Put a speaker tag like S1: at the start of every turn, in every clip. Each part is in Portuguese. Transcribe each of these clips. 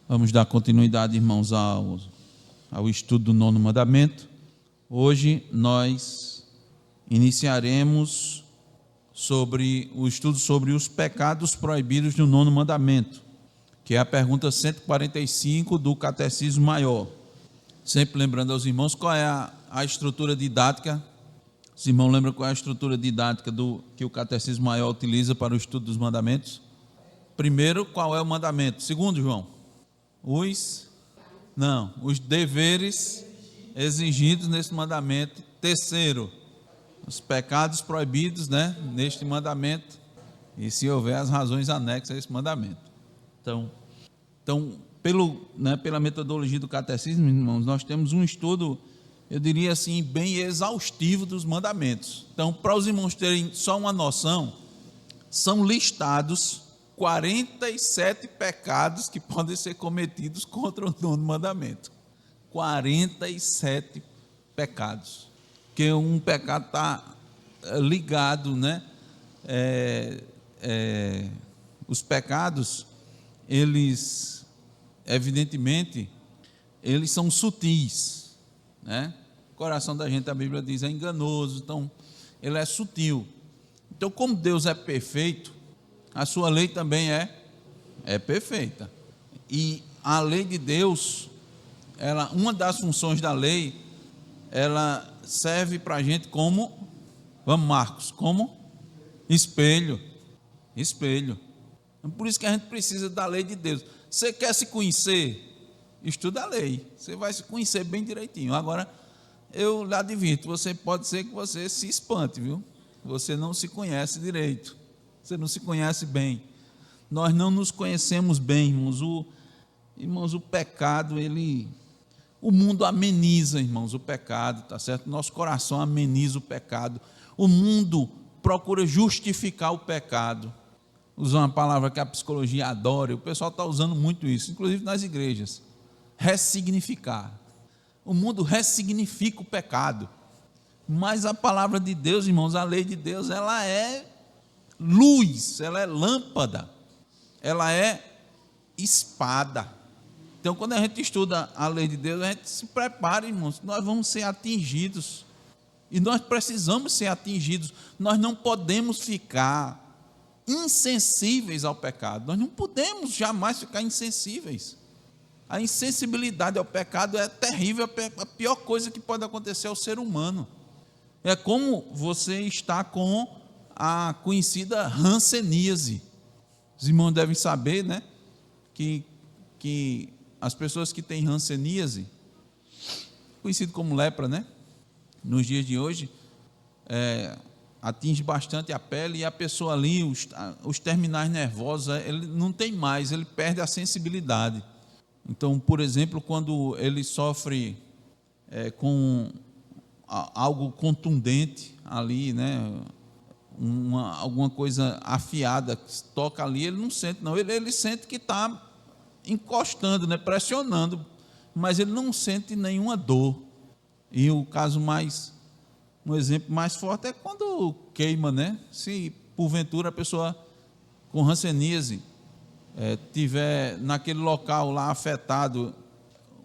S1: Vamos dar continuidade, irmãos, ao estudo do nono mandamento. Hoje nós iniciaremos o estudo sobre os pecados proibidos no nono mandamento, que é a pergunta 145 do Catecismo Maior. Sempre lembrando aos irmãos qual é a estrutura didática. Os irmãos lembram qual é a estrutura didática que o Catecismo Maior utiliza para o estudo dos mandamentos? Primeiro, qual é o mandamento? Segundo, João? Os deveres exigidos nesse mandamento. Terceiro, os pecados proibidos, neste mandamento, e se houver as razões anexas a esse mandamento. Então pela metodologia do catecismo, irmãos, nós temos um estudo, eu diria assim, bem exaustivo dos mandamentos. Então, para os irmãos terem só uma noção, são listados 47 pecados que podem ser cometidos contra o nono mandamento. 47 pecados. Porque um pecado está ligado, os pecados, eles, evidentemente, eles são sutis, O coração da gente, a Bíblia diz, é enganoso, então, ele é sutil. Então, como Deus é perfeito, a sua lei também é perfeita. E a lei de Deus, uma das funções da lei, ela serve para a gente como, vamos Marcos, como espelho. Por isso que a gente precisa da lei de Deus. Você quer se conhecer? Estuda a lei, você vai se conhecer bem direitinho. Agora, eu lhe advirto, pode ser que você se espante, viu? Você não se conhece direito. Você não se conhece bem. Nós não nos conhecemos bem, irmãos. O pecado, o mundo ameniza, irmãos, o pecado, tá certo? Nosso coração ameniza o pecado. O mundo procura justificar o pecado. Usar uma palavra que a psicologia adora, o pessoal está usando muito isso, inclusive nas igrejas. Ressignificar. O mundo ressignifica o pecado. Mas a palavra de Deus, irmãos, a lei de Deus, ela é luz, ela é lâmpada, ela é espada. Então, quando a gente estuda a lei de Deus, a gente se prepara, irmãos, nós vamos ser atingidos, e nós precisamos ser atingidos. Nós não podemos ficar insensíveis ao pecado, nós não podemos jamais ficar insensíveis. A insensibilidade ao pecado é terrível, a pior coisa que pode acontecer ao ser humano. É como você está com a conhecida hanseníase. Os irmãos devem saber, que as pessoas que têm hanseníase, conhecido como lepra, nos dias de hoje, atinge bastante a pele, e a pessoa ali, os terminais nervosos, ele não tem mais, ele perde a sensibilidade. Então, por exemplo, quando ele sofre com algo contundente ali, alguma coisa afiada que toca ali, ele não sente, não. Ele sente que está encostando, pressionando, mas ele não sente nenhuma dor. E um exemplo mais forte é quando queima, Se porventura a pessoa com hanseníase tiver naquele local lá afetado,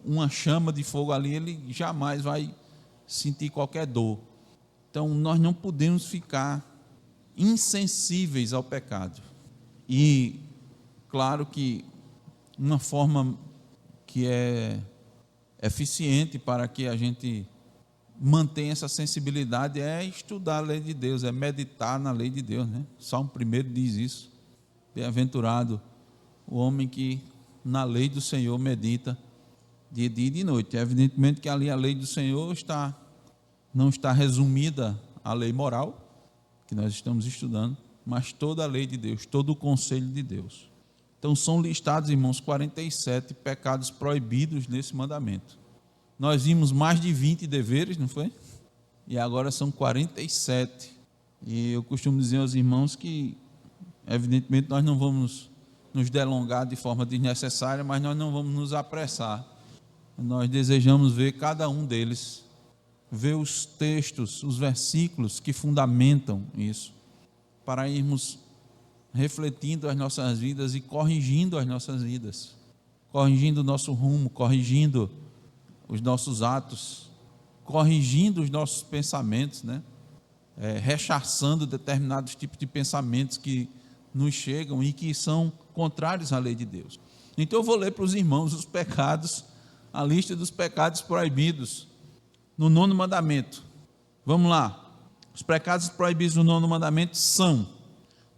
S1: uma chama de fogo ali, ele jamais vai sentir qualquer dor. Então, nós não podemos ficar insensíveis ao pecado. E, claro que uma forma que é eficiente para que a gente mantenha essa sensibilidade é estudar a lei de Deus, é meditar na lei de Deus, Salmo 1 diz isso. Bem-aventurado o homem que na lei do Senhor medita de dia e de noite. Evidentemente que ali a lei do Senhor não está resumida a lei moral, que nós estamos estudando, mas toda a lei de Deus, todo o conselho de Deus. Então são listados, irmãos, 47 pecados proibidos nesse mandamento. Nós vimos mais de 20 deveres, não foi? E agora são 47. E eu costumo dizer aos irmãos que, evidentemente, nós não vamos nos delongar de forma desnecessária, mas nós não vamos nos apressar. Nós desejamos ver cada um deles, ver os textos, os versículos que fundamentam isso, para irmos refletindo as nossas vidas e corrigindo as nossas vidas, corrigindo o nosso rumo, corrigindo os nossos atos, corrigindo os nossos pensamentos, né? Rechaçando determinados tipos de pensamentos que nos chegam e que são contrários à lei de Deus. Então eu vou ler para os irmãos os pecados, a lista dos pecados proibidos no 9º mandamento. Vamos lá. Os pecados proibidos no 9º mandamento são: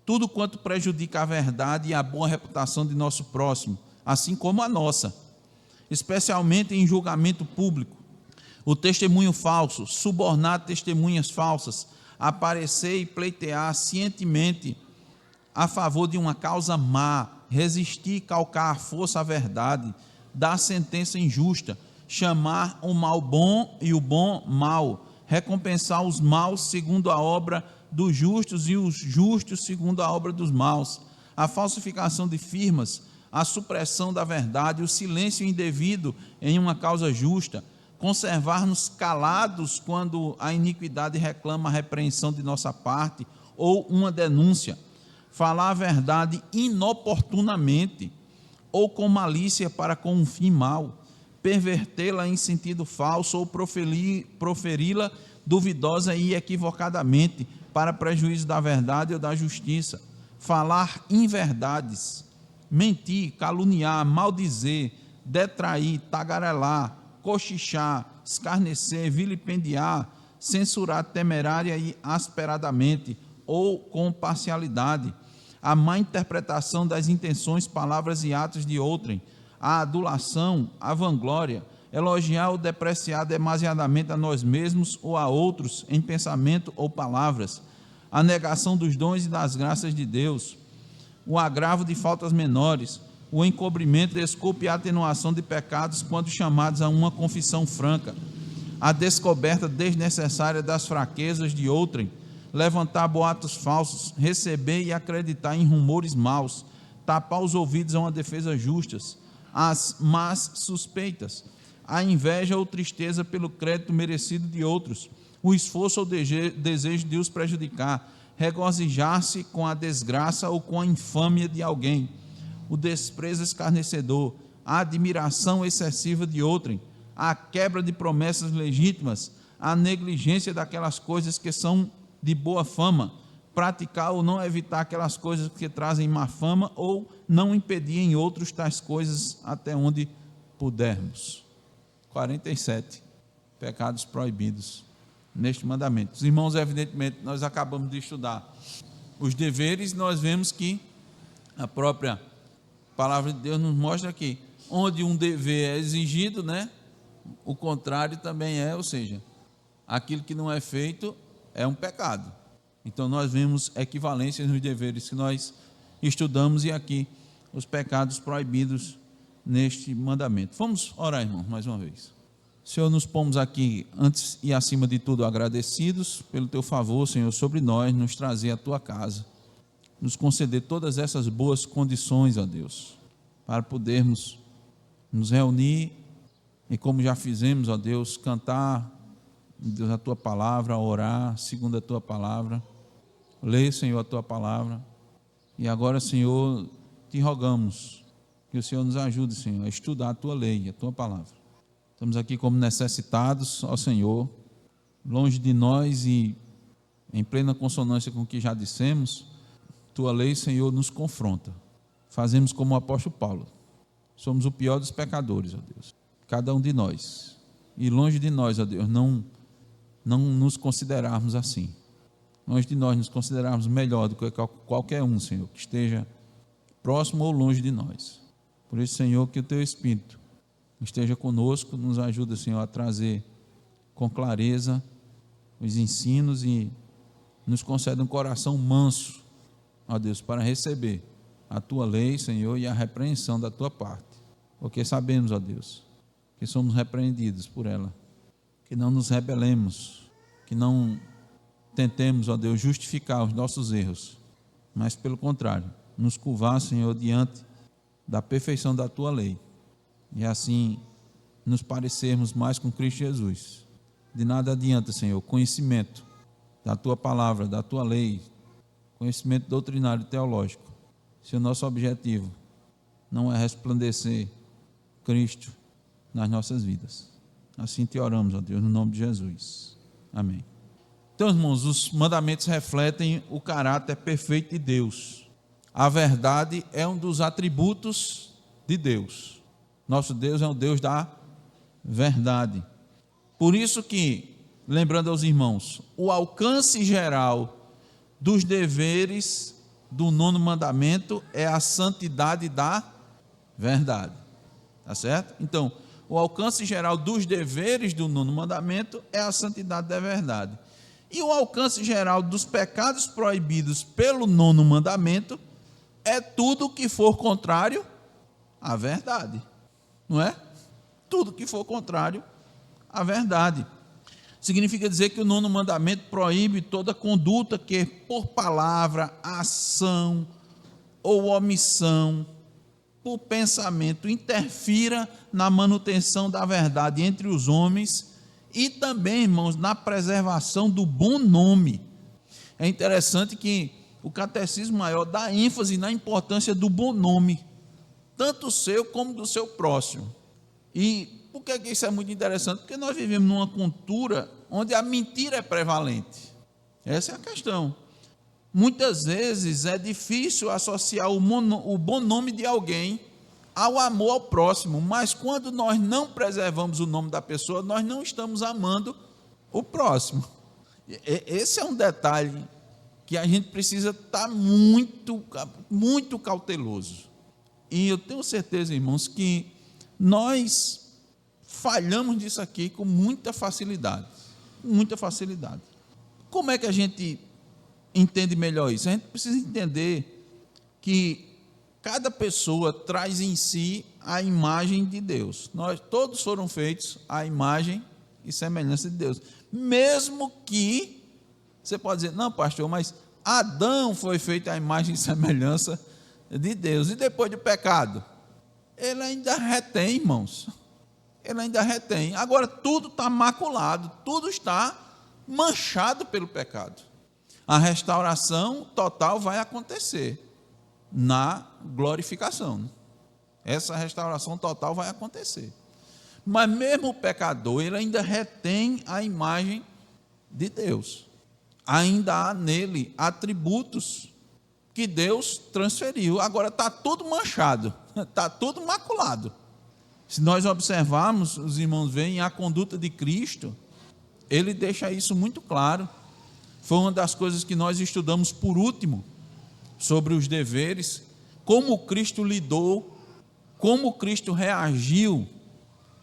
S1: tudo quanto prejudica a verdade e a boa reputação de nosso próximo, assim como a nossa, especialmente em julgamento público. O testemunho falso, subornar testemunhas falsas, aparecer e pleitear cientemente a favor de uma causa má, resistir e calcar à força a verdade, dar sentença injusta, chamar o mal bom e o bom mal, recompensar os maus segundo a obra dos justos e os justos segundo a obra dos maus, a falsificação de firmas, a supressão da verdade, o silêncio indevido em uma causa justa, conservar-nos calados quando a iniquidade reclama a repreensão de nossa parte ou uma denúncia, falar a verdade inoportunamente ou com malícia para com um fim mau, pervertê-la em sentido falso ou proferi-la duvidosa e equivocadamente para prejuízo da verdade ou da justiça, falar inverdades, mentir, caluniar, maldizer, detrair, tagarelar, cochichar, escarnecer, vilipendiar, censurar temerária e asperadamente ou com parcialidade, a má interpretação das intenções, palavras e atos de outrem, a adulação, a vanglória, elogiar ou depreciar demasiadamente a nós mesmos ou a outros em pensamento ou palavras, a negação dos dons e das graças de Deus, o agravo de faltas menores, o encobrimento, desculpa e atenuação de pecados quando chamados a uma confissão franca, a descoberta desnecessária das fraquezas de outrem, levantar boatos falsos, receber e acreditar em rumores maus, tapar os ouvidos a uma defesa justa, as más suspeitas, a inveja ou tristeza pelo crédito merecido de outros, o esforço ou desejo de os prejudicar, regozijar-se com a desgraça ou com a infâmia de alguém, o desprezo escarnecedor, a admiração excessiva de outrem, a quebra de promessas legítimas, a negligência daquelas coisas que são de boa fama, praticar ou não evitar aquelas coisas que trazem má fama ou não impedir em outros tais coisas até onde pudermos. 47 pecados proibidos neste mandamento. Os irmãos, evidentemente, nós acabamos de estudar os deveres, nós vemos que a própria palavra de Deus nos mostra que onde um dever é exigido, né, o contrário também é, ou seja, aquilo que não é feito é um pecado. Então nós vemos equivalências nos deveres que nós estudamos e aqui os pecados proibidos neste mandamento. Vamos orar, irmãos, mais uma vez. Senhor, nos pomos aqui, antes e acima de tudo, agradecidos pelo Teu favor, Senhor, sobre nós, nos trazer à Tua casa, nos conceder todas essas boas condições, ó Deus, para podermos nos reunir e, como já fizemos, ó Deus, cantar, Deus, a Tua palavra, orar segundo a Tua palavra, ler, Senhor, a Tua palavra. E agora, Senhor, te rogamos que o Senhor nos ajude, Senhor, a estudar a Tua lei, a Tua palavra. Estamos aqui como necessitados, ó Senhor, longe de nós e em plena consonância com o que já dissemos. Tua lei, Senhor, nos confronta. Fazemos como o apóstolo Paulo. Somos o pior dos pecadores, ó Deus. Cada um de nós. E longe de nós, ó Deus, não nos considerarmos assim. Longe de nós nos considerarmos melhor do que qualquer um, Senhor, que esteja próximo ou longe de nós. Por isso, Senhor, que o Teu Espírito esteja conosco, nos ajuda, Senhor, a trazer com clareza os ensinos e nos concede um coração manso, ó Deus, para receber a Tua lei, Senhor, e a repreensão da Tua parte, porque sabemos, ó Deus, que somos repreendidos por ela, que não nos rebelemos, que não tentemos, ó Deus, justificar os nossos erros, mas pelo contrário, nos curvar, Senhor, diante da perfeição da Tua lei, e assim nos parecermos mais com Cristo Jesus. De nada adianta, Senhor, conhecimento da Tua palavra, da Tua lei, conhecimento doutrinário e teológico, se o nosso objetivo não é resplandecer Cristo nas nossas vidas. Assim te oramos, ó Deus, no nome de Jesus. Amém. Então, irmãos, os mandamentos refletem o caráter perfeito de Deus. A verdade é um dos atributos de Deus. Nosso Deus é o Deus da verdade. Por isso que, lembrando aos irmãos, o alcance geral dos deveres do 9º mandamento é a santidade da verdade. Tá certo? Então, o alcance geral dos deveres do 9º mandamento é a santidade da verdade. E o alcance geral dos pecados proibidos pelo 9º mandamento é tudo que for contrário à verdade. Não é? Tudo que for contrário à verdade. Significa dizer que o 9º mandamento proíbe toda conduta que, por palavra, ação ou omissão, por pensamento, interfira na manutenção da verdade entre os homens e também, irmãos, na preservação do bom nome. É interessante que o Catecismo Maior dá ênfase na importância do bom nome, tanto o seu como do seu próximo. E por que isso é muito interessante? Porque nós vivemos numa cultura onde a mentira é prevalente. Essa é a questão. Muitas vezes é difícil associar o bom nome de alguém ao amor ao próximo, mas quando nós não preservamos o nome da pessoa, nós não estamos amando o próximo. Esse é um detalhe que a gente precisa estar muito, muito cauteloso. E eu tenho certeza, irmãos, que nós falhamos disso aqui com muita facilidade. Muita facilidade. Como é que a gente entende melhor isso? A gente precisa entender que cada pessoa traz em si a imagem de Deus. Nós todos foram feitos à imagem e semelhança de Deus. Mesmo que, você pode dizer, não, pastor, mas Adão foi feito à imagem e semelhança de Deus. E depois do pecado? Ele ainda retém, irmãos. Ele ainda retém. Agora, tudo está maculado, tudo está manchado pelo pecado. A restauração total vai acontecer na glorificação. Essa restauração total vai acontecer. Mas mesmo o pecador, ele ainda retém a imagem de Deus. Ainda há nele atributos que Deus transferiu. Agora está tudo manchado, está tudo maculado. Se nós observarmos, os irmãos veem a conduta de Cristo, ele deixa isso muito claro. Foi uma das coisas que nós estudamos por último, sobre os deveres, como Cristo lidou, como Cristo reagiu,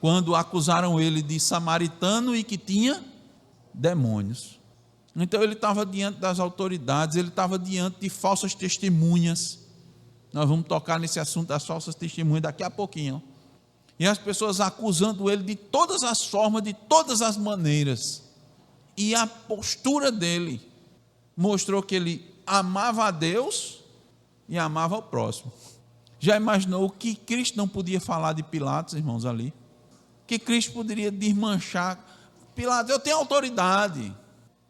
S1: quando acusaram ele de samaritano e que tinha demônios. Então ele estava diante das autoridades, ele estava diante de falsas testemunhas. Nós vamos tocar nesse assunto das falsas testemunhas daqui a pouquinho. E as pessoas acusando ele de todas as formas, de todas as maneiras. E a postura dele mostrou que ele amava a Deus e amava o próximo. Já imaginou o que Cristo não podia falar de Pilatos, irmãos, ali? Que Cristo poderia desmanchar. Pilatos, eu tenho autoridade.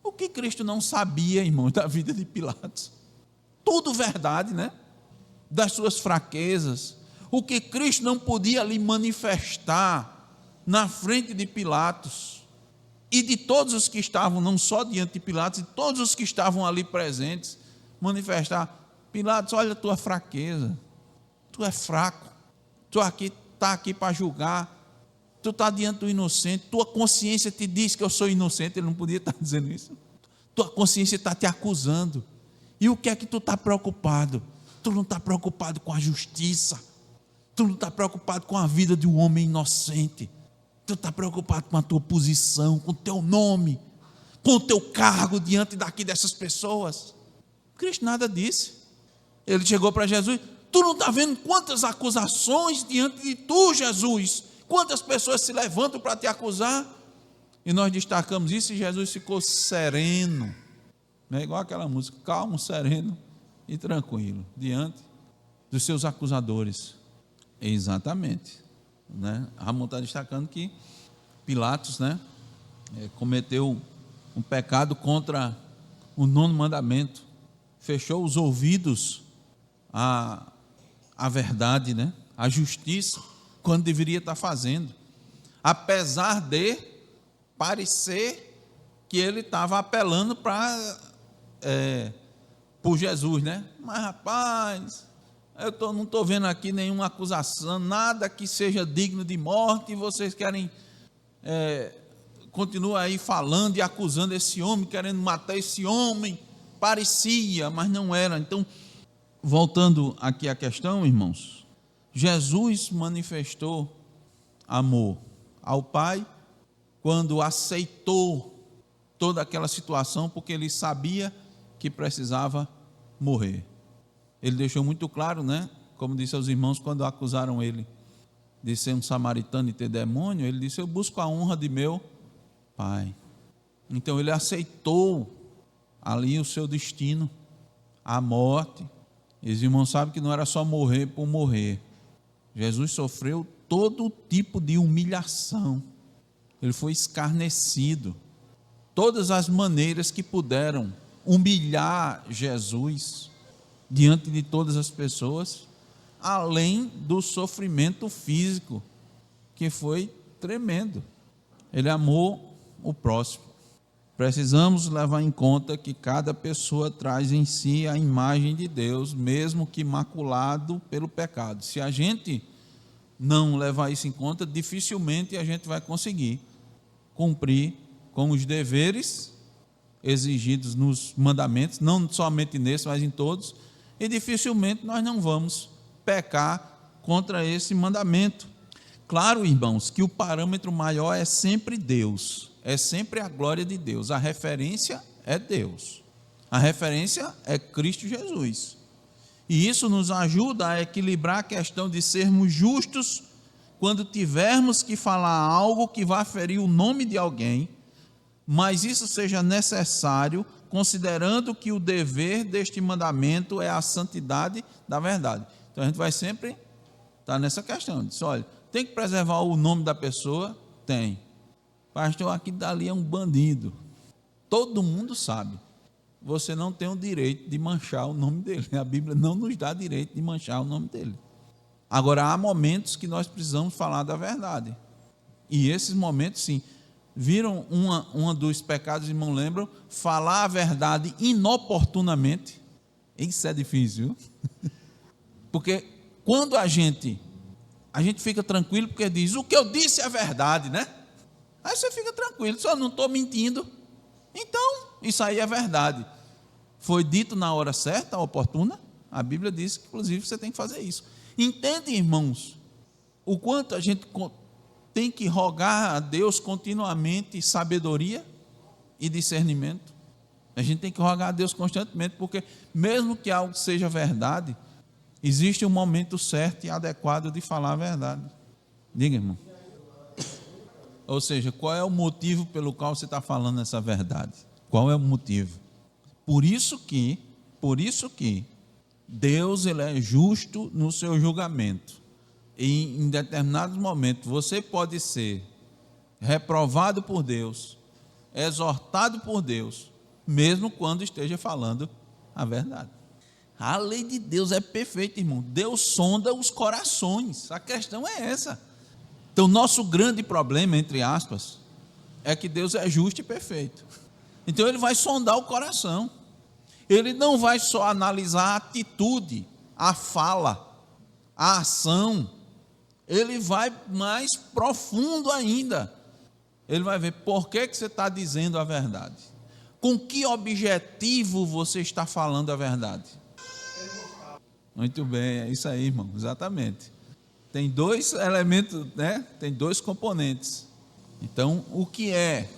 S1: O que Cristo não sabia, irmãos, da vida de Pilatos? Tudo verdade, né? Das suas fraquezas. O que Cristo não podia ali manifestar na frente de Pilatos e de todos os que estavam, não só diante de Pilatos, e todos os que estavam ali presentes, manifestar: Pilatos, olha a tua fraqueza, tu é fraco, tu está aqui para julgar, tu está diante do inocente, tua consciência te diz que eu sou inocente. Ele não podia estar dizendo isso. Tua consciência está te acusando. E o que é que tu está preocupado? Tu não está preocupado com a justiça, tu não está preocupado com a vida de um homem inocente, tu está preocupado com a tua posição, com o teu nome, com o teu cargo diante dessas pessoas. Cristo nada disse. Ele chegou para Jesus: tu não está vendo quantas acusações diante de tu, Jesus? Quantas pessoas se levantam para te acusar? E nós destacamos isso, e Jesus ficou sereno, né? Igual aquela música, calmo, sereno e tranquilo, diante dos seus acusadores. Exatamente, né? Ramon está destacando que Pilatos, né, cometeu um pecado contra o 9º mandamento, fechou os ouvidos à verdade, né, à justiça, quando deveria estar fazendo, apesar de parecer que ele estava apelando por Jesus, né? Mas, rapaz, eu não estou vendo aqui nenhuma acusação, nada que seja digno de morte, e vocês querem, continuam aí falando e acusando esse homem, querendo matar esse homem. Parecia, mas não era. Então, voltando aqui à questão, irmãos, Jesus manifestou amor ao Pai quando aceitou toda aquela situação, porque ele sabia que precisava morrer. Ele deixou muito claro, né? Como disse aos irmãos quando acusaram ele de ser um samaritano e ter demônio, ele disse: eu busco a honra de meu Pai. Então ele aceitou ali o seu destino, a morte. E os irmãos sabem que não era só morrer por morrer. Jesus sofreu todo tipo de humilhação. Ele foi escarnecido. Todas as maneiras que puderam humilhar Jesus diante de todas as pessoas, além do sofrimento físico, que foi tremendo. Ele amou o próximo. Precisamos levar em conta que cada pessoa traz em si a imagem de Deus, mesmo que maculado pelo pecado. Se a gente não levar isso em conta, dificilmente a gente vai conseguir cumprir com os deveres exigidos nos mandamentos, não somente nesse, mas em todos, e dificilmente nós não vamos pecar contra esse mandamento. Claro, irmãos, que o parâmetro maior é sempre Deus, é sempre a glória de Deus, a referência é Deus, a referência é Cristo Jesus, e isso nos ajuda a equilibrar a questão de sermos justos quando tivermos que falar algo que vá ferir o nome de alguém, mas isso seja necessário, considerando que o dever deste mandamento é a santidade da verdade. Então a gente vai sempre estar nessa questão, diz: olha, tem que preservar o nome da pessoa? Tem. Pastor, aqui dali é um bandido. Todo mundo sabe. Você não tem o direito de manchar o nome dele. A Bíblia não nos dá direito de manchar o nome dele. Agora, há momentos que nós precisamos falar da verdade. E esses momentos, sim. Viram uma dos pecados, irmão, lembram? Falar a verdade inoportunamente. Isso é difícil. Porque quando a gente fica tranquilo, porque diz: o que eu disse é verdade, né? Aí você fica tranquilo, só não estou mentindo. Então, isso aí é verdade. Foi dito na hora certa, oportuna. A Bíblia diz que, inclusive, você tem que fazer isso. Entende, irmãos, o quanto a gente tem que rogar a Deus continuamente sabedoria e discernimento? A gente tem que rogar a Deus constantemente, porque mesmo que algo seja verdade, existe um momento certo e adequado de falar a verdade. Diga, irmão. Ou seja, qual é o motivo pelo qual você está falando essa verdade? Qual é o motivo? Por isso que Deus, ele é justo no seu julgamento. E em determinados momentos você pode ser reprovado por Deus, exortado por Deus, mesmo quando esteja falando a verdade. A lei de Deus é perfeita, irmão. Deus sonda os corações. A questão é essa. Então, nosso grande problema, entre aspas, é que Deus é justo e perfeito. Então, ele vai sondar o coração. Ele não vai só analisar a atitude, a fala, a ação. Ele vai mais profundo ainda. Ele vai ver por que você está dizendo a verdade. Com que objetivo você está falando a verdade? Muito bem, é isso aí, irmão, exatamente. Tem dois elementos, né? Tem dois componentes. Então, o que é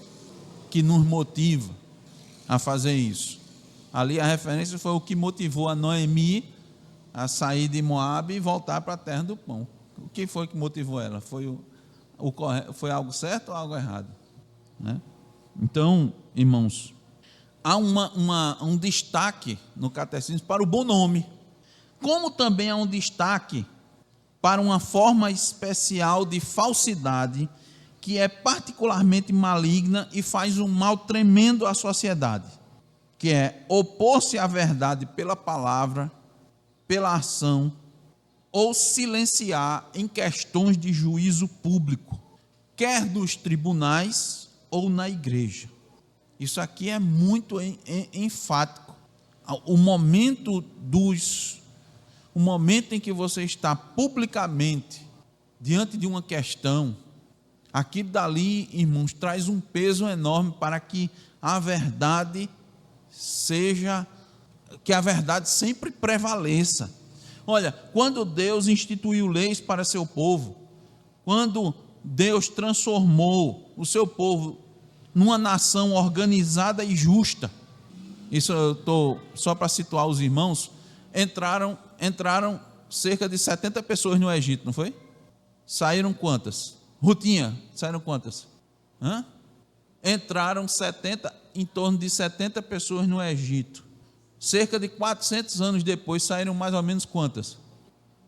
S1: que nos motiva a fazer isso? Ali a referência foi o que motivou a Noemi a sair de Moabe e voltar para a terra do pão. O que foi que motivou ela? Foi algo certo ou algo errado? Né? Então, irmãos, há um destaque no catecismo para o bom nome, como também há um destaque para uma forma especial de falsidade que é particularmente maligna e faz um mal tremendo à sociedade, que é opor-se à verdade pela palavra, pela ação ou silenciar em questões de juízo público, quer nos tribunais ou na igreja. Isso aqui é muito enfático. O momento em que você está publicamente diante de uma questão, aquilo dali, irmãos, traz um peso enorme para que a verdade sempre prevaleça. Olha, quando Deus instituiu leis para seu povo, quando Deus transformou o seu povo numa nação organizada e justa, isso eu estou só para situar os irmãos, entraram cerca de 70 pessoas no Egito, não foi? Saíram quantas? Rutinha, saíram quantas? Entraram em torno de 70 pessoas no Egito. Cerca de 400 anos depois, saíram mais ou menos quantas?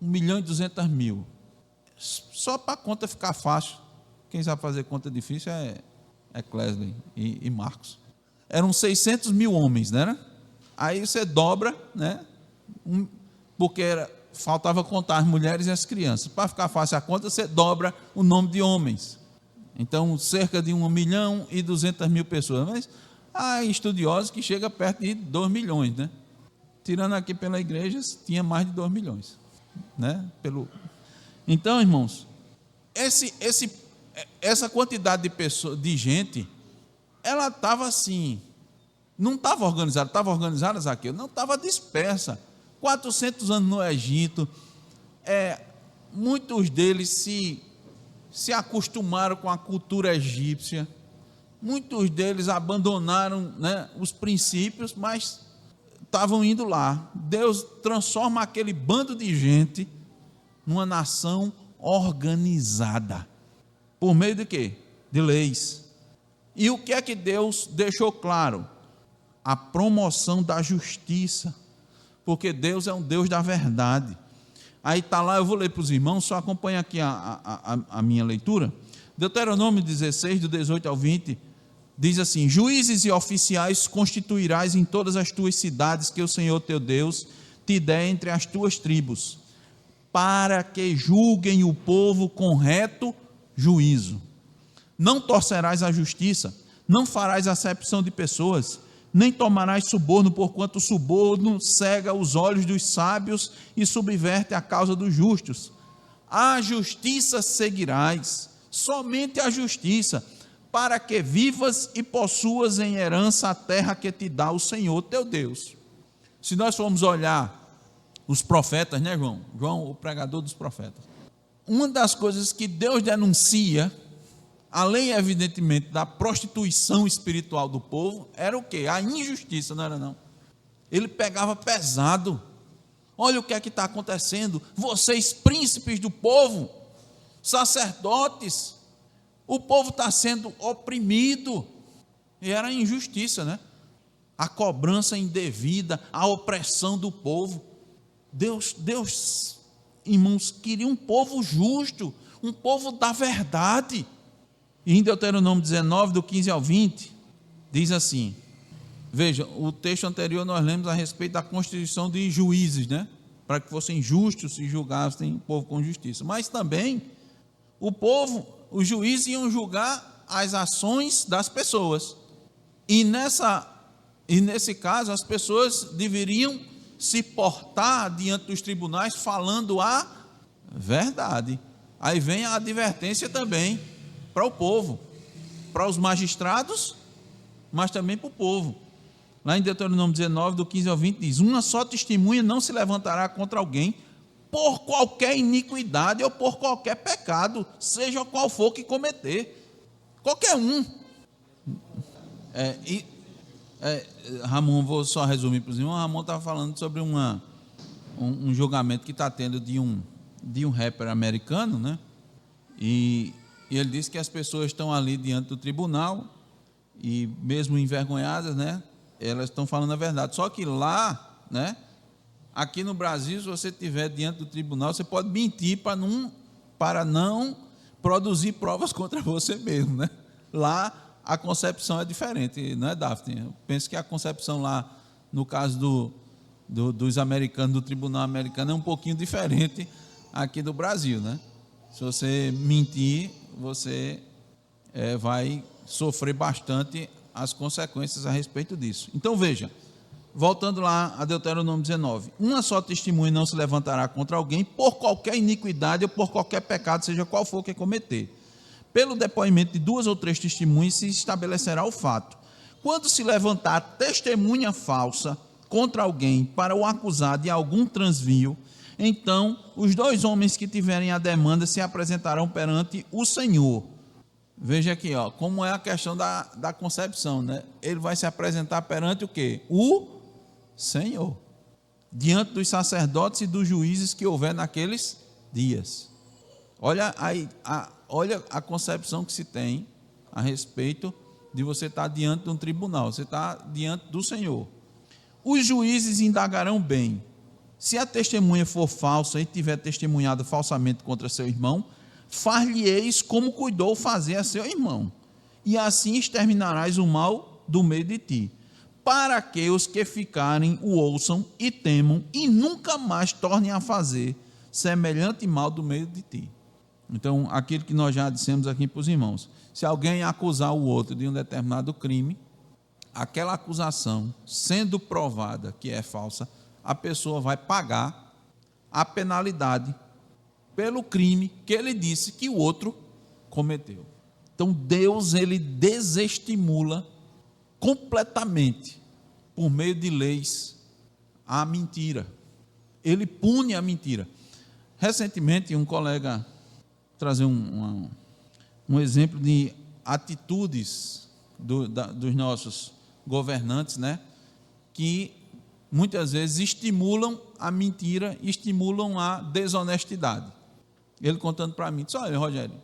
S1: 1.200.000. Só para a conta ficar fácil. Quem sabe fazer conta difícil é Clesley e Marcos. Eram 600 mil homens, não era? Aí você dobra, né? Porque faltava contar as mulheres e as crianças. Para ficar fácil a conta, você dobra o número de homens. Então, cerca de 1.200.000 pessoas. Mas há estudiosos que chegam perto de 2 milhões, né? Tirando aqui pela igreja, tinha mais de 2 milhões. Né? Então, irmãos, essa quantidade de pessoas, de gente, ela estava assim, não estava organizada, Zaqueu? Não, estava dispersa. 400 anos no Egito, muitos deles se acostumaram com a cultura egípcia, muitos deles abandonaram, né, os princípios, mas estavam indo lá. Deus transforma aquele bando de gente numa nação organizada. Por meio de quê? De leis. E o que é que Deus deixou claro? A promoção da justiça, porque Deus é um Deus da verdade. Aí está lá, eu vou ler para os irmãos, só acompanha aqui a minha leitura. Deuteronômio 16, do 18 ao 20, diz assim: juízes e oficiais constituirás em todas as tuas cidades que o Senhor teu Deus te der entre as tuas tribos, para que julguem o povo com reto juízo. Não torcerás a justiça, não farás acepção de pessoas, nem tomarás suborno, porquanto o suborno cega os olhos dos sábios e subverte a causa dos justos. A justiça seguirás, somente a justiça, para que vivas e possuas em herança a terra que te dá o Senhor teu Deus. Se nós formos olhar os profetas, né, João? João, o pregador dos profetas. Uma das coisas que Deus denuncia, além, evidentemente, da prostituição espiritual do povo, era o quê? A injustiça, não era não? Ele pegava pesado. Olha o que é que está acontecendo. Vocês, príncipes do povo, sacerdotes, o povo está sendo oprimido. E era a injustiça, né? A cobrança indevida, a opressão do povo. Deus, irmãos, queria um povo justo, um povo da verdade. E em Deuteronômio 19, do 15 ao 20, diz assim, veja, o texto anterior nós lemos a respeito da constituição de juízes, né? Para que fossem justos e julgassem o povo com justiça. Mas também, os juízes iam julgar as ações das pessoas. E nesse caso, as pessoas deveriam se portar diante dos tribunais falando a verdade. Aí vem a advertência também para o povo, para os magistrados, mas também para o povo. Lá em Deuteronômio 19, do 15 ao 20, diz: uma só testemunha não se levantará contra alguém por qualquer iniquidade ou por qualquer pecado, seja qual for que cometer. Qualquer um. Ramon, vou só resumir para os irmãos. Ramon estava falando sobre um julgamento que está tendo de um rapper americano, né? E ele disse que as pessoas estão ali diante do tribunal e mesmo envergonhadas, né? Elas estão falando a verdade. Só que lá, né? Aqui no Brasil, se você estiver diante do tribunal, você pode mentir para não produzir provas contra você mesmo, né? Lá a concepção é diferente, não é, Daphne? Eu penso que a concepção lá, no caso dos americanos, do tribunal americano, é um pouquinho diferente aqui do Brasil, né? Se você mentir, você vai sofrer bastante as consequências a respeito disso. Então veja, voltando lá a Deuteronômio 19, uma só testemunha não se levantará contra alguém por qualquer iniquidade ou por qualquer pecado, seja qual for que cometer. Pelo depoimento de 2 ou 3 testemunhas se estabelecerá o fato. Quando se levantar testemunha falsa contra alguém para o acusar de algum transvio, então os 2 homens que tiverem a demanda se apresentarão perante o Senhor. Veja aqui, como é a questão da concepção, né? Ele vai se apresentar perante o quê? O Senhor, diante dos sacerdotes e dos juízes que houver naqueles dias. Olha aí, olha a concepção que se tem a respeito de você estar diante de um tribunal, você está diante do Senhor. Os juízes indagarão bem. Se a testemunha for falsa e tiver testemunhado falsamente contra seu irmão, far-lhe-eis como cuidou fazer a seu irmão, e assim exterminarás o mal do meio de ti, para que os que ficarem o ouçam e temam, e nunca mais tornem a fazer semelhante mal do meio de ti. Então, aquilo que nós já dissemos aqui para os irmãos, se alguém acusar o outro de um determinado crime, aquela acusação, sendo provada que é falsa, a pessoa vai pagar a penalidade pelo crime que ele disse que o outro cometeu. Então, Deus, ele desestimula completamente, por meio de leis, a mentira. Ele pune a mentira. Recentemente, um colega trazer um exemplo de atitudes dos nossos governantes, né, que muitas vezes estimulam a mentira, estimulam a desonestidade. Ele contando para mim, disse: olha, Rogério,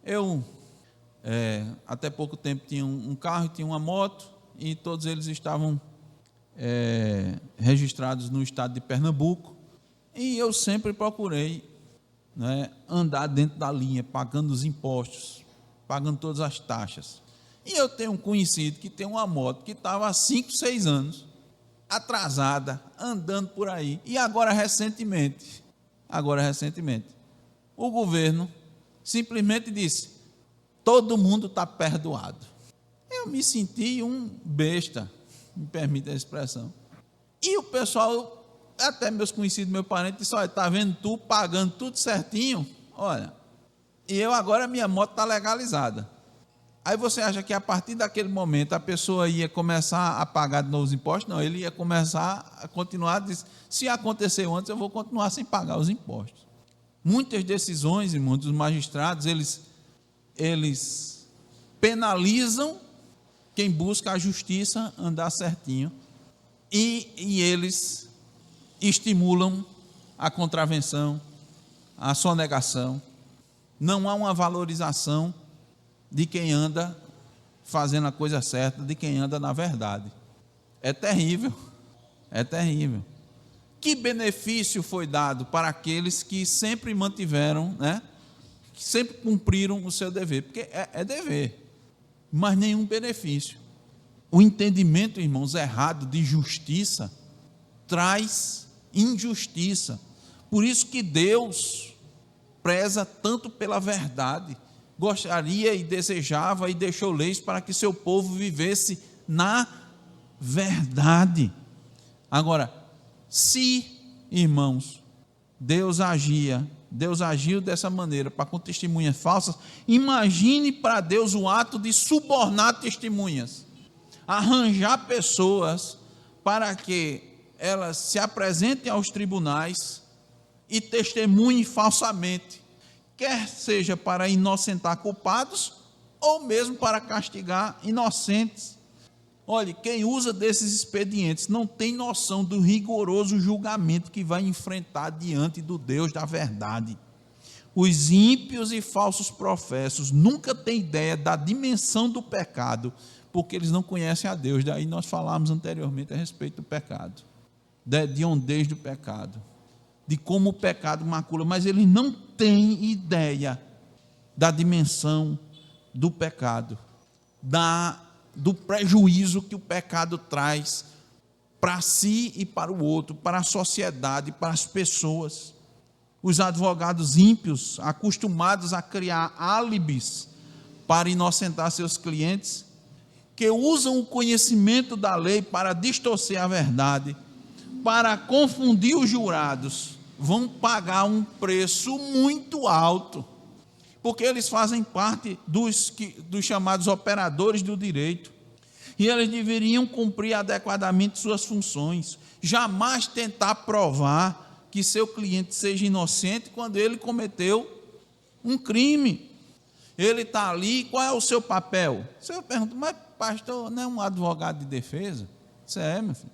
S1: eu até pouco tempo tinha um carro e tinha uma moto, e todos eles estavam registrados no estado de Pernambuco, e eu sempre procurei, né, andar dentro da linha, pagando os impostos, pagando todas as taxas. E eu tenho um conhecido que tem uma moto que estava há 5, 6 anos, atrasada, andando por aí, e agora recentemente, o governo simplesmente disse: todo mundo está perdoado. Eu me senti um besta, me permite a expressão. E o pessoal, até meus conhecidos, meu parente, disse: olha, está vendo tu pagando tudo certinho? Olha, e eu agora, minha moto está legalizada. Aí você acha que a partir daquele momento a pessoa ia começar a pagar de novo os impostos? Não, ele ia começar a continuar, se aconteceu antes, eu vou continuar sem pagar os impostos. Muitas decisões, e muitos magistrados, eles penalizam quem busca a justiça andar certinho, e eles estimulam a contravenção, a sonegação. Não há uma valorização de quem anda fazendo a coisa certa, de quem anda na verdade. É terrível, é terrível. Que benefício foi dado para aqueles que sempre mantiveram, né, que sempre cumpriram o seu dever? Porque é dever, mas nenhum benefício. O entendimento, irmãos, errado de justiça traz injustiça. Por isso que Deus preza tanto pela verdade, gostaria e desejava e deixou leis para que seu povo vivesse na verdade. Agora, se, irmãos, Deus agiu dessa maneira para com testemunhas falsas, imagine para Deus o ato de subornar testemunhas, arranjar pessoas para que elas se apresentem aos tribunais e testemunhem falsamente, quer seja para inocentar culpados ou mesmo para castigar inocentes. Olhe, quem usa desses expedientes não tem noção do rigoroso julgamento que vai enfrentar diante do Deus da verdade. Os ímpios e falsos professos nunca têm ideia da dimensão do pecado, porque eles não conhecem a Deus. Daí nós falamos anteriormente a respeito do pecado, da hediondez do pecado, de como o pecado macula, mas eles não têm ideia da dimensão do pecado, do prejuízo que o pecado traz para si e para o outro, para a sociedade, para as pessoas. Os advogados ímpios, acostumados a criar álibis para inocentar seus clientes, que usam o conhecimento da lei para distorcer a verdade, para confundir os jurados, vão pagar um preço muito alto, porque eles fazem parte dos chamados operadores do direito, e eles deveriam cumprir adequadamente suas funções, jamais tentar provar que seu cliente seja inocente quando ele cometeu um crime. Ele está ali, qual é o seu papel? Você pergunta, mas pastor, não é um advogado de defesa? Isso é, meu filho.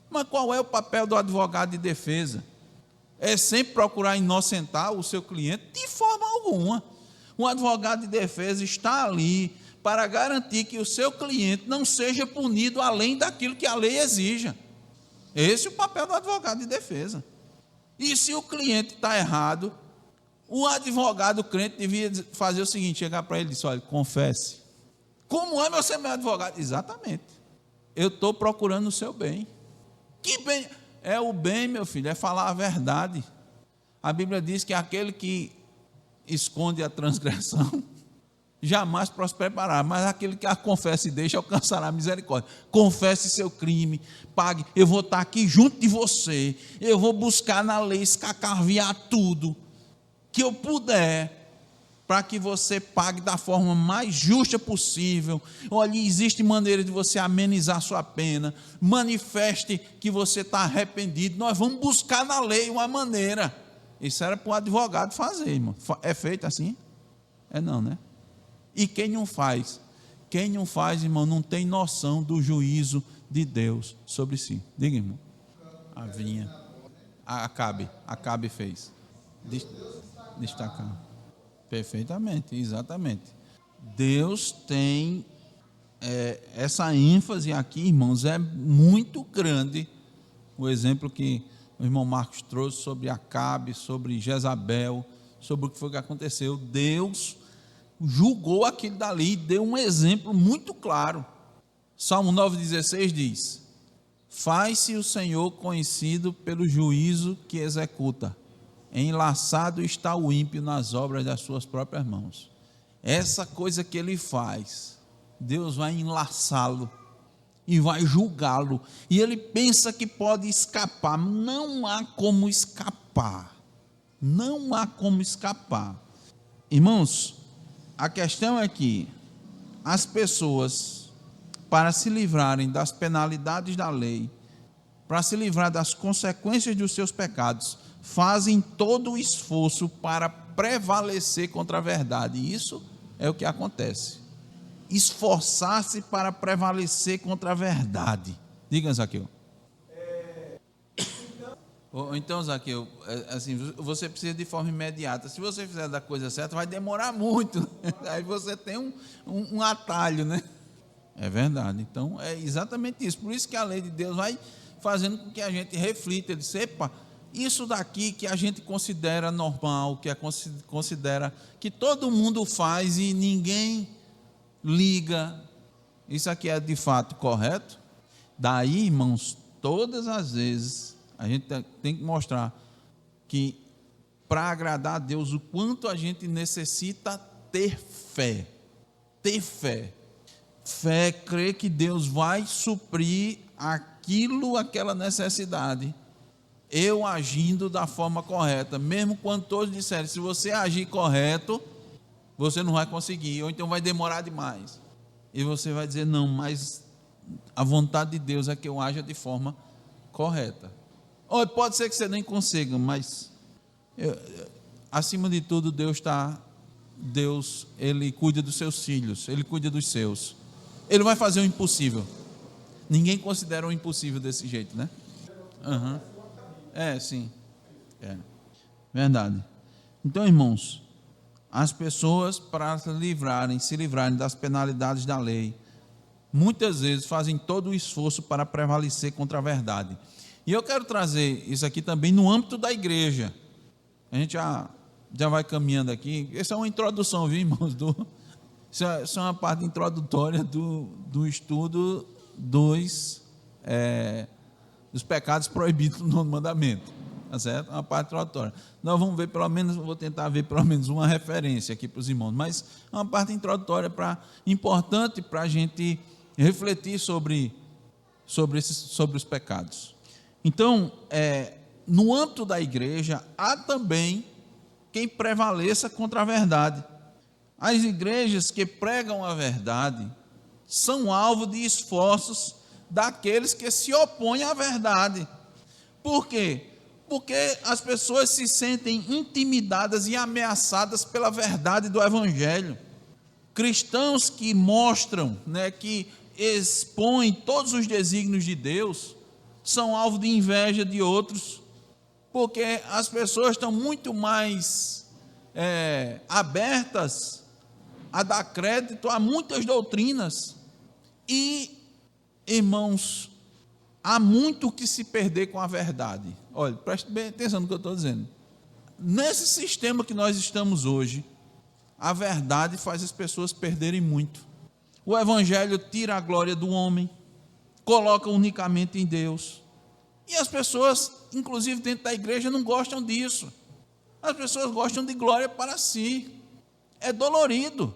S1: Mas qual é o papel do advogado de defesa? É sempre procurar inocentar o seu cliente? De forma alguma. Um advogado de defesa está ali para garantir que o seu cliente não seja punido além daquilo que a lei exija. Esse é o papel do advogado de defesa. E se o cliente está errado, o advogado crente devia fazer o seguinte, chegar para ele e dizer, olha, confesse. Como é você meu advogado? Exatamente. Eu estou procurando o seu bem. Que bem? É o bem, meu filho, é falar a verdade. A Bíblia diz que aquele que esconde a transgressão jamais prosperará, mas aquele que a confessa e deixa alcançará a misericórdia. Confesse seu crime, pague. Eu vou estar aqui junto de você, eu vou buscar na lei escacarviar tudo que eu puder, para que você pague da forma mais justa possível. Olha, existe maneira de você amenizar sua pena, manifeste que você está arrependido, nós vamos buscar na lei uma maneira. Isso era para o advogado fazer, irmão. É feito assim? É não, né? E quem não faz, irmão, não tem noção do juízo de Deus sobre si. Diga, irmão. A vinha. Acabe fez. Destacar. Perfeitamente, exatamente. Deus tem essa ênfase aqui, irmãos, é muito grande. O exemplo que o irmão Marcos trouxe sobre Acabe, sobre Jezabel, sobre o que foi que aconteceu. Deus julgou aquilo dali e deu um exemplo muito claro. Salmo 9,16 diz: faz-se o Senhor conhecido pelo juízo que executa. Enlaçado está o ímpio nas obras das suas próprias mãos. Essa coisa que ele faz, Deus vai enlaçá-lo e vai julgá-lo. E ele pensa que pode escapar. Não há como escapar. Não há como escapar. Irmãos, a questão é que as pessoas, para se livrarem das penalidades da lei, para se livrar das consequências dos seus pecados, fazem todo o esforço para prevalecer contra a verdade. E isso é o que acontece. Esforçar-se para prevalecer contra a verdade. Diga, Zaqueu. Então, Zaqueu, assim, você precisa de forma imediata. Se você fizer da coisa certa, vai demorar muito. Aí você tem um atalho, né? É verdade. Então, é exatamente isso. Por isso que a lei de Deus vai fazendo com que a gente reflita. Ele diz, epa, isso daqui que a gente considera normal, que considera que todo mundo faz e ninguém liga, isso aqui é de fato correto? Daí, irmãos, todas as vezes a gente tem que mostrar que para agradar a Deus, o quanto a gente necessita ter fé. Ter fé. Fé, crer que Deus vai suprir aquela necessidade, eu agindo da forma correta, mesmo quando todos disserem, se você agir correto, você não vai conseguir, ou então vai demorar demais, e você vai dizer, não, mas a vontade de Deus é que eu haja de forma correta. Ou pode ser que você nem consiga, mas acima de tudo, Deus, Ele cuida dos seus filhos, Ele cuida dos seus, Ele vai fazer o impossível. Ninguém considera o impossível desse jeito, né? Uhum. Sim. Verdade. Então, irmãos, as pessoas, para se livrarem das penalidades da lei, muitas vezes fazem todo o esforço para prevalecer contra a verdade. E eu quero trazer isso aqui também no âmbito da igreja. A gente já vai caminhando aqui. Essa é uma introdução, viu, irmãos? Isso é uma parte introdutória do estudo dos pecados proibidos no nono mandamento. tá certo? Uma parte introdutória. Nós vamos ver pelo menos, vou tentar ver pelo menos uma referência aqui para os irmãos, mas é uma parte introdutória importante para a gente refletir sobre os pecados. Então, no âmbito da igreja, há também quem prevaleça contra a verdade. As igrejas que pregam a verdade são alvo de esforços daqueles que se opõem à verdade. Por quê? Porque as pessoas se sentem intimidadas e ameaçadas pela verdade do Evangelho. Cristãos que mostram, que expõem todos os desígnios de Deus, são alvo de inveja de outros, porque as pessoas estão muito mais abertas a dar crédito a muitas doutrinas. E, irmãos, há muito que se perder com a verdade. Olha, preste bem atenção no que eu estou dizendo. Nesse sistema que nós estamos hoje, a verdade faz as pessoas perderem muito. O Evangelho tira a glória do homem, coloca unicamente em Deus. E as pessoas, inclusive dentro da igreja, não gostam disso. As pessoas gostam de glória para si. É dolorido.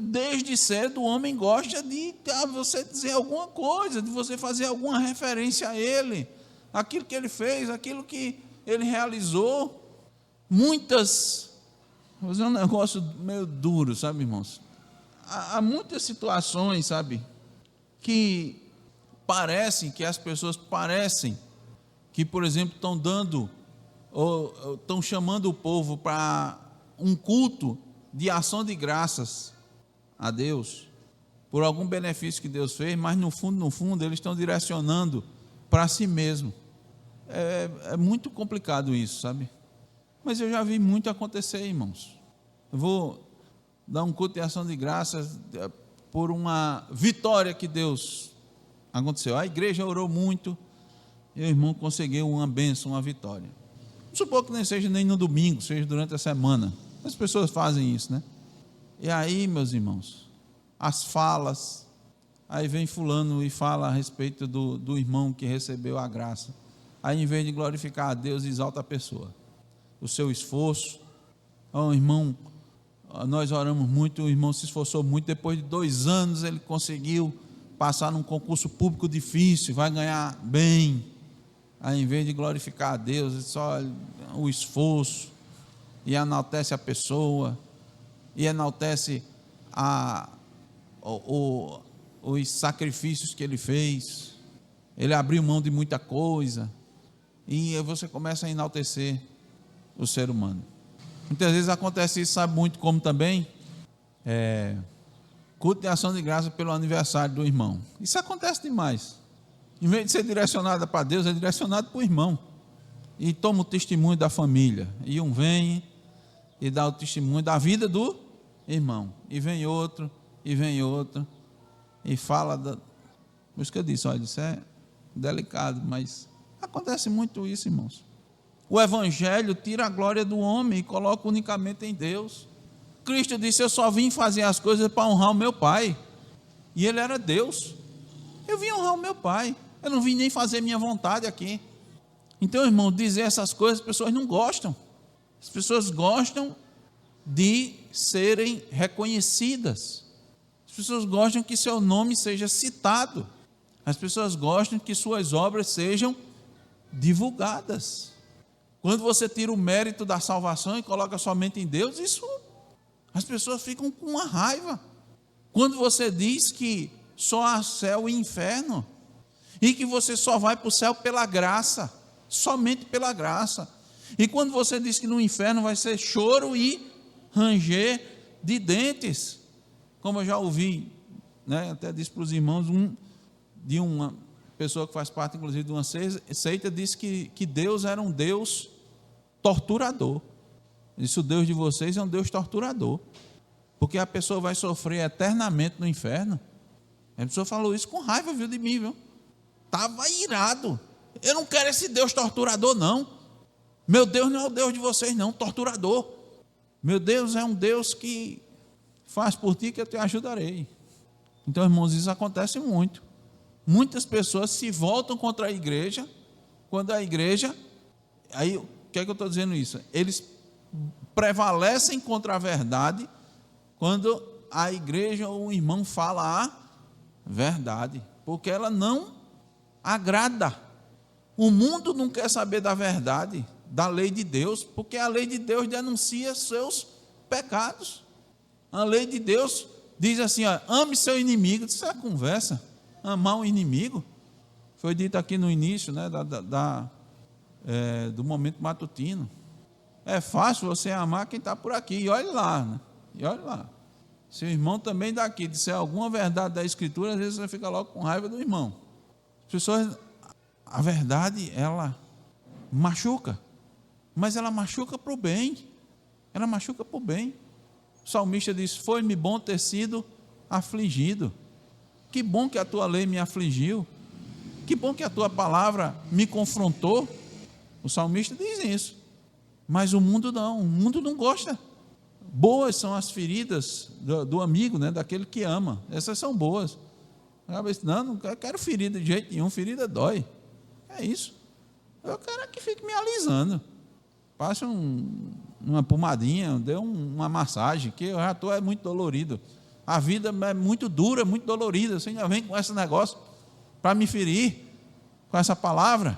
S1: Desde cedo o homem gosta de você dizer alguma coisa, de você fazer alguma referência a ele, aquilo que ele fez, aquilo que ele realizou. Vou fazer um negócio meio duro, sabe, irmãos? Há muitas situações, sabe, que as pessoas parecem que, por exemplo, estão dando, ou estão chamando o povo para um culto de ação de graças a Deus, por algum benefício que Deus fez, mas no fundo, eles estão direcionando para si mesmo. É muito complicado isso, sabe? Mas eu já vi muito acontecer, irmãos. Eu vou dar um culto de ação de graças por uma vitória que Deus aconteceu. A igreja orou muito e o irmão conseguiu uma bênção, uma vitória. Vamos supor que nem seja nem no domingo, seja durante a semana. As pessoas fazem isso, né? E aí, meus irmãos, as falas, aí vem fulano e fala a respeito do irmão que recebeu a graça. Aí, em vez de glorificar a Deus, exalta a pessoa. O seu esforço. Irmão, nós oramos muito, o irmão se esforçou muito, depois de 2 anos ele conseguiu passar num concurso público difícil, vai ganhar bem. Aí, em vez de glorificar a Deus, só o esforço, e enaltece a pessoa, e enaltece os sacrifícios que ele fez. Ele abriu mão de muita coisa, e você começa a enaltecer o ser humano. Muitas vezes acontece isso, sabe muito como também? Culto de ação de graça pelo aniversário do irmão. Isso acontece demais. Em vez de ser direcionado para Deus, é direcionado para o irmão. E toma o testemunho da família. E um vem e dá o testemunho da vida do irmão. E vem outro, e fala por isso que eu disse, olha, isso é delicado, mas acontece muito isso, irmãos. O Evangelho tira a glória do homem e coloca unicamente em Deus. Cristo disse, eu só vim fazer as coisas para honrar o meu Pai. E Ele era Deus. Eu vim honrar o meu Pai. Eu não vim nem fazer minha vontade aqui. Então, irmão, dizer essas coisas, as pessoas não gostam. As pessoas gostam de serem reconhecidas. As pessoas gostam que seu nome seja citado. As pessoas gostam que suas obras sejam divulgadas. Quando você tira o mérito da salvação e coloca somente em Deus, isso as pessoas ficam com uma raiva. Quando você diz que só há céu e inferno, e que você só vai para o céu pela graça, somente pela graça. E quando você diz que no inferno vai ser choro e ranger de dentes, como eu já ouvi, até disse para os irmãos, de uma pessoa que faz parte inclusive de uma seita, disse que Deus era um Deus torturador. Disse, o Deus de vocês é um Deus torturador, porque a pessoa vai sofrer eternamente no inferno. A pessoa falou isso com raiva, viu, de mim, viu? Estava irado. Eu não quero esse Deus torturador, não. Meu Deus não é o Deus de vocês, não, torturador. Meu Deus é um Deus que faz por ti que eu te ajudarei. Então, irmãos, isso acontece muito. Muitas pessoas se voltam contra a igreja, quando a igreja Aí, o que é que eu estou dizendo isso? Eles prevalecem contra a verdade quando a igreja ou o irmão fala a verdade, porque ela não agrada. O mundo não quer saber da verdade, da lei de Deus, porque a lei de Deus denuncia seus pecados. A lei de Deus diz assim, ó, ame seu inimigo. Isso é conversa, amar um inimigo. Foi dito aqui no início, né, do momento matutino. É fácil você amar quem está por aqui, e olhe lá, né? E olhe lá. Se o irmão também daqui disser alguma verdade da Escritura, às vezes você fica logo com raiva do irmão. As pessoas, a verdade, ela machuca, mas ela machuca para o bem. Ela machuca para o bem. O salmista diz, foi-me bom ter sido afligido. Que bom que a tua lei me afligiu. Que bom que a tua palavra me confrontou. O salmista diz isso. Mas o mundo não gosta. Boas são as feridas do amigo, né, daquele que ama. Essas são boas. Não quero ferida de jeito nenhum, ferida dói. É isso. Eu quero que fique me alisando. Passe uma pomadinha, dê uma massagem, que eu já estou muito dolorido. A vida é muito dura, muito dolorida. Você ainda vem com esse negócio para me ferir, com essa palavra.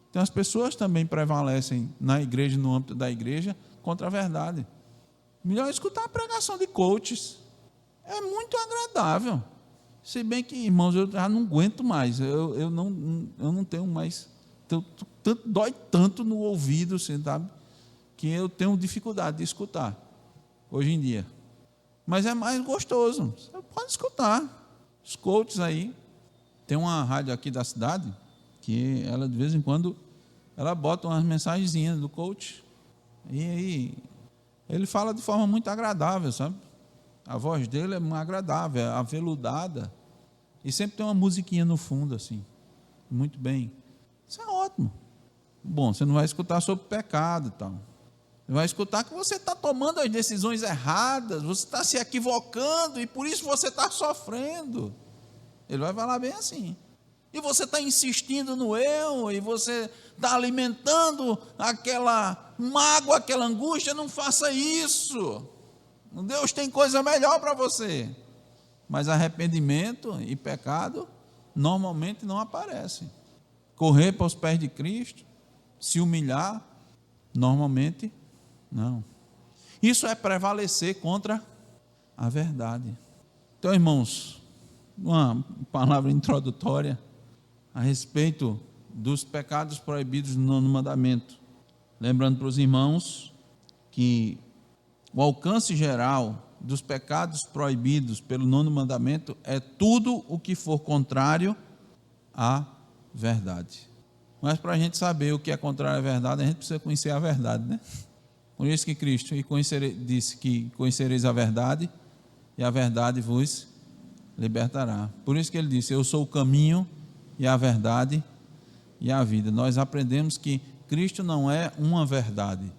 S1: Então as pessoas também prevalecem na igreja, no âmbito da igreja, contra a verdade. Melhor escutar a pregação de coaches. É muito agradável. Se bem que, irmãos, eu já não aguento mais. Eu não tenho mais. Dói tanto no ouvido, assim, sabe? Que eu tenho dificuldade de escutar hoje em dia. Mas é mais gostoso. Você pode escutar. Os coaches aí. Tem uma rádio aqui da cidade que ela, de vez em quando, ela bota umas mensagenzinhas do coach. E aí ele fala de forma muito agradável, sabe? A voz dele é muito agradável, é aveludada. E sempre tem uma musiquinha no fundo, assim. Muito bem. Isso é ótimo. Bom, você não vai escutar sobre pecado e tal. Você vai escutar que você está tomando as decisões erradas, você está se equivocando e por isso você está sofrendo. Ele vai falar bem assim. E você está insistindo no eu, e você está alimentando aquela mágoa, aquela angústia. Não faça isso. Deus tem coisa melhor para você. Mas arrependimento e pecado normalmente não aparecem. Correr para os pés de Cristo, se humilhar, normalmente não. Isso é prevalecer contra a verdade. Então, irmãos, uma palavra introdutória a respeito dos pecados proibidos no nono mandamento. Lembrando para os irmãos que o alcance geral dos pecados proibidos pelo nono mandamento é tudo o que for contrário à verdade. Mas para a gente saber o que é contrário à verdade, a gente precisa conhecer a verdade, né? Por isso que Cristo disse que conhecereis a verdade e a verdade vos libertará. Por isso que ele disse, eu sou o caminho e a verdade e a vida. Nós aprendemos que Cristo não é uma verdade,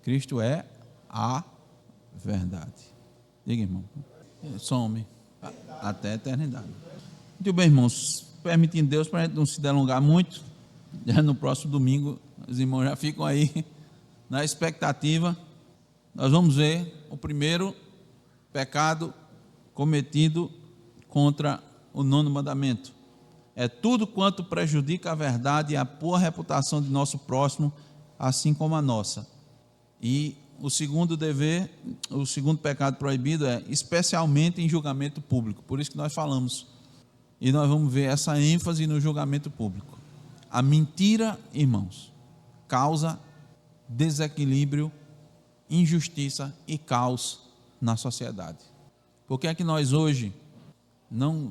S1: Cristo é a verdade. Diga, irmão, some até a eternidade. Muito bem, irmãos, permitindo Deus, para a gente não se delongar muito, já no próximo domingo, os irmãos já ficam aí na expectativa. Nós vamos ver o primeiro pecado cometido contra o nono mandamento. É tudo quanto prejudica a verdade e a boa reputação de nosso próximo, assim como a nossa. E o segundo pecado proibido é especialmente em julgamento público. Por isso que nós falamos. E nós vamos ver essa ênfase no julgamento público. A mentira, irmãos, causa desequilíbrio, injustiça e caos na sociedade. Por que é que nós hoje não...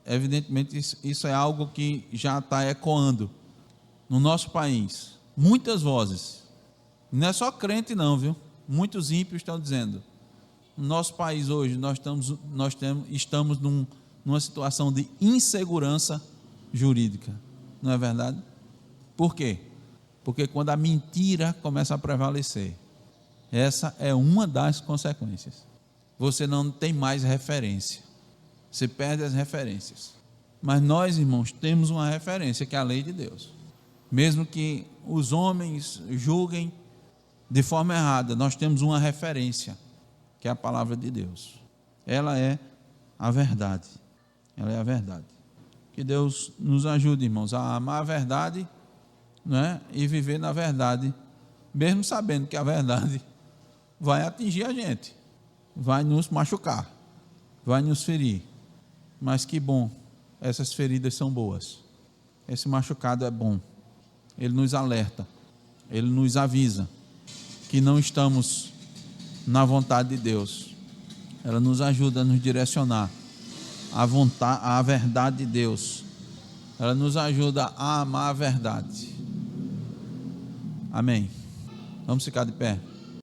S1: Evidentemente, isso é algo que já está ecoando no nosso país. Muitas vozes. Não é só crente não, viu? Muitos ímpios estão dizendo. No nosso país hoje, nós estamos numa situação de insegurança jurídica. Não é verdade? Por quê? Porque quando a mentira começa a prevalecer, essa é uma das consequências. Você não tem mais referência. Você perde as referências. Mas nós, irmãos, temos uma referência, que é a lei de Deus. Mesmo que os homens julguem de forma errada, nós temos uma referência, que é a palavra de Deus. Ela é a verdade. Ela é a verdade. Que Deus nos ajude, irmãos, a amar a verdade, né, e viver na verdade, mesmo sabendo que a verdade vai atingir a gente, vai nos machucar, vai nos ferir. Mas que bom, essas feridas são boas. Esse machucado é bom. Ele nos alerta, ele nos avisa que não estamos na vontade de Deus. Ela nos ajuda a nos direcionar à verdade de Deus. Ela nos ajuda a amar a verdade. Amém. Vamos ficar de pé.